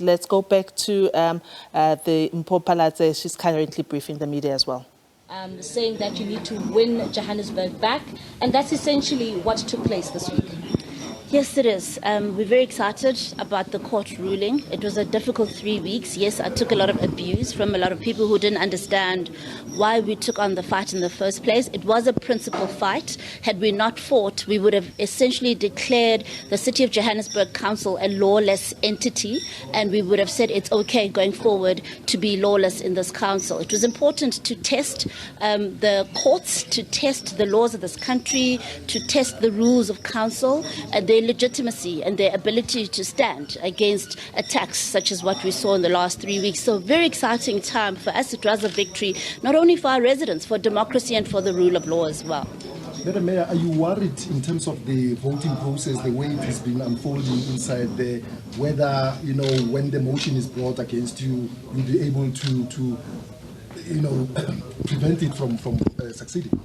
Let's go back to the Mpho Phalatse. She's currently briefing the media as well. Saying that you need to win Johannesburg back, and that's essentially what took place this week. Yes, it is. We're very excited about the court ruling. It was a difficult 3 weeks. Yes, I took a lot of abuse from a lot of people who didn't understand why we took on the fight in the first place. It was a principal fight. Had we not fought, we would have essentially declared the City of Johannesburg Council a lawless entity, and we would have said it's okay going forward to be lawless in this council. It was important to test the courts, to test the laws of this country, to test the rules of council, and their legitimacy and their ability to stand against attacks such as what we saw in the last 3 weeks. So very exciting time for us. It was a victory, not only for our residents, for democracy and for the rule of law as well. Madam Mayor, are you worried in terms of the voting process, the way it has been unfolding inside there, whether, when the motion is brought against you, you'll be able to prevent it from succeeding?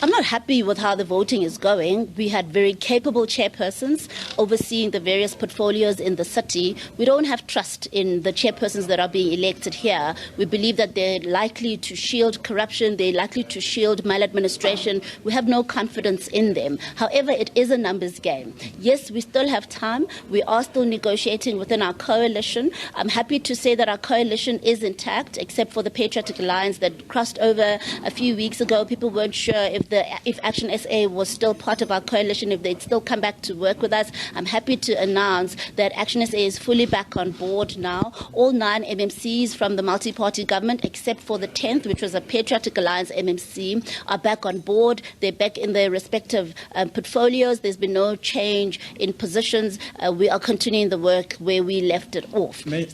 I'm not happy with how the voting is going. We had very capable chairpersons overseeing the various portfolios in the city. We don't have trust in the chairpersons that are being elected here. We believe that they're likely to shield corruption, they're likely to shield maladministration. We have no confidence in them. However, it is a numbers game. Yes, we still have time. We are still negotiating within our coalition. I'm happy to say that our coalition is intact, except for the Patriotic Alliance that crossed over a few weeks ago. People weren't sure if Action SA was still part of our coalition, if they'd still come back to work with us. I'm happy to announce that Action SA is fully back on board now. All 9 MMCs from the multi-party government, except for the 10th, which was a Patriotic Alliance MMC, are back on board. They're back in their respective portfolios. There's been no change in positions. We are continuing the work where we left it off. Mayor,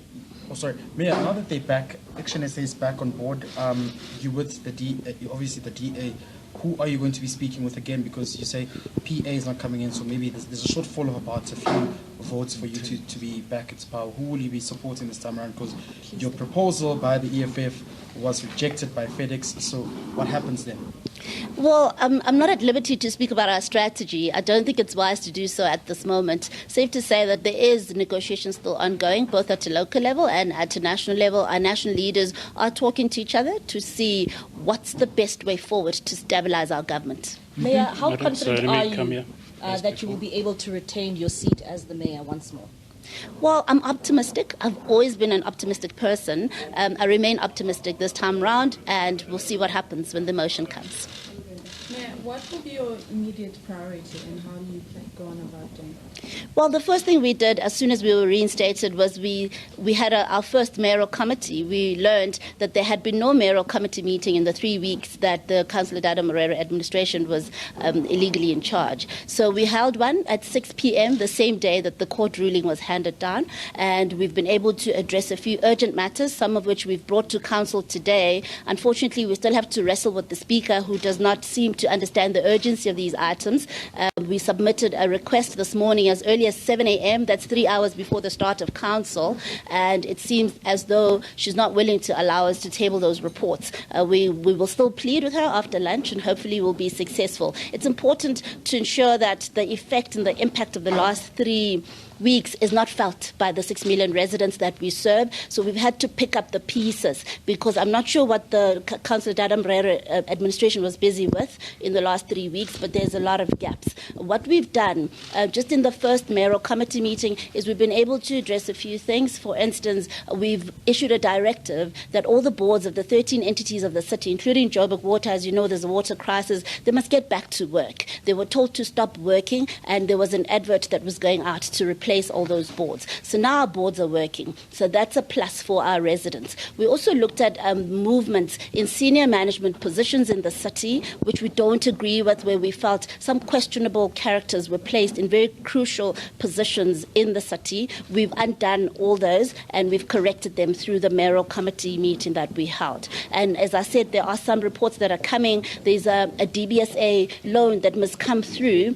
now that they're back, Action SA is back on board. You with the obviously the DA. Who are you going to be speaking with again? Because you say PA is not coming in, so maybe there's a shortfall of about a few votes for you to be back at power. Who will you be supporting this time around? Because your proposal by the EFF was rejected by FedEx. So what happens then? Well, I'm not at liberty to speak about our strategy. I don't think it's wise to do so at this moment. Safe to say that there is negotiation still ongoing, both at a local level and at a national level. Our national leaders are talking to each other to see what's the best way forward to stabilize our government. Mayor, how confident are you that you will be able to retain your seat as the mayor once more? Well, I'm optimistic. I've always been an optimistic person. I remain optimistic this time round, and we'll see what happens when the motion comes. Mayor, what will be your immediate priority, and how do you go on about doing that? Well, the first thing we did as soon as we were reinstated was we had our first mayoral committee. We learned that there had been no mayoral committee meeting in the 3 weeks that the Councillor Dada Moreira administration was illegally in charge. So we held one at 6 p.m. the same day that the court ruling was handed down, and we've been able to address a few urgent matters, some of which we've brought to council today. Unfortunately, we still have to wrestle with the speaker, who does not seem to understand the urgency of these items. We submitted a request this morning as early as 7 a.m. That's 3 hours before the start of council, and it seems as though she's not willing to allow us to table those reports. We will still plead with her after lunch, and hopefully we'll be successful. It's important to ensure that the effect and the impact of the last 3 weeks is not felt by the 6 million residents that we serve. So we've had to pick up the pieces, because I'm not sure what the Councillor Dada Moreira administration was busy with in the last 3 weeks, but there's a lot of gaps. What we've done just in the first mayoral committee meeting is we've been able to address a few things. For instance, we've issued a directive that all the boards of the 13 entities of the city, including Joburg Water, as you know, there's a water crisis, they must get back to work. They were told to stop working, and there was an advert that was going out to replace all those boards. So now our boards are working. So that's a plus for our residents. We also looked at movements in senior management positions in the city, which we don't agree with, where we felt some questionable characters were placed in very crucial positions in the city. We've undone all those, and we've corrected them through the mayoral committee meeting that we held. And as I said, there are some reports that are coming. There's a DBSA loan that must come through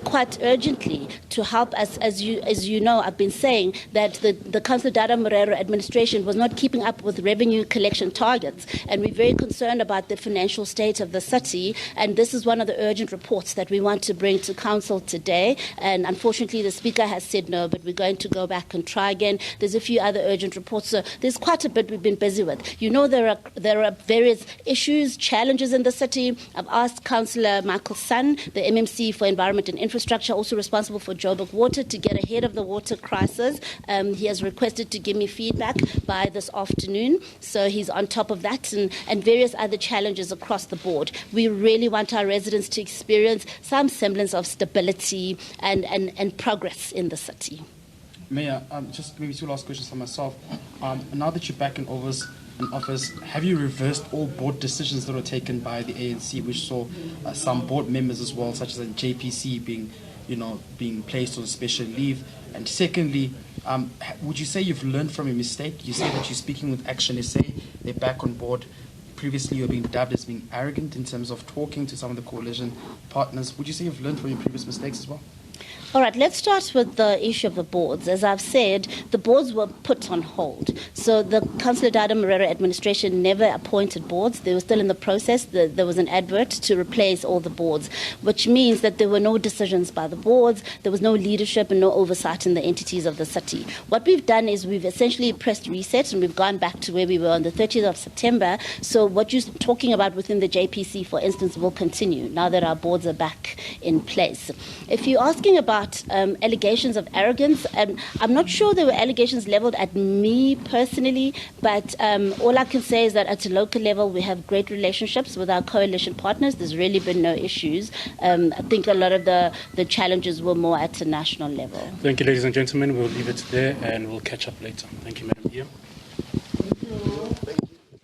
quite urgently to help us, as you as you know, I've been saying that the Councillor Dada Morero administration was not keeping up with revenue collection targets, and we're very concerned about the financial state of the city, and this is one of the urgent reports that we want to bring to Council today, and unfortunately the Speaker has said no, but we're going to go back and try again. There's a few other urgent reports, so there's quite a bit we've been busy with. You know, there are various issues, challenges in the city. I've asked Councillor Michael Sun, the MMC for Environment and Infrastructure, also responsible for Joburg Water, to get ahead of the water crisis. He has requested to give me feedback by this afternoon, so he's on top of that, and various other challenges across the board. We really want our residents to experience some semblance of stability and progress in the city. Mayor, just maybe two last questions for myself. Now that you're back in office, have you reversed all board decisions that were taken by the ANC, which saw some board members as well, such as the JPC, being placed on special leave? And secondly, would you say you've learned from your mistake? You say that you're speaking with Action SA, they're back on board. Previously, you're being dubbed as being arrogant in terms of talking to some of the coalition partners. Would you say you've learned from your previous mistakes as well? All right, let's start with the issue of the boards. As I've said, the boards were put on hold. So the Councillor Dada Morero administration never appointed boards. They were still in the process. There was an advert to replace all the boards, which means that there were no decisions by the boards. There was no leadership and no oversight in the entities of the city. What we've done is we've essentially pressed reset, and we've gone back to where we were on the 30th of September. So what you're talking about within the JPC, for instance, will continue now that our boards are back in place. If you're asking about allegations of arrogance, I'm not sure there were allegations leveled at me personally, but all I can say is that at a local level we have great relationships with our coalition partners. There's really been no issues. I think a lot of the challenges were more at a national level. Thank you, ladies and gentlemen. We'll leave it there and we'll catch up later. Thank you, Madam Ian.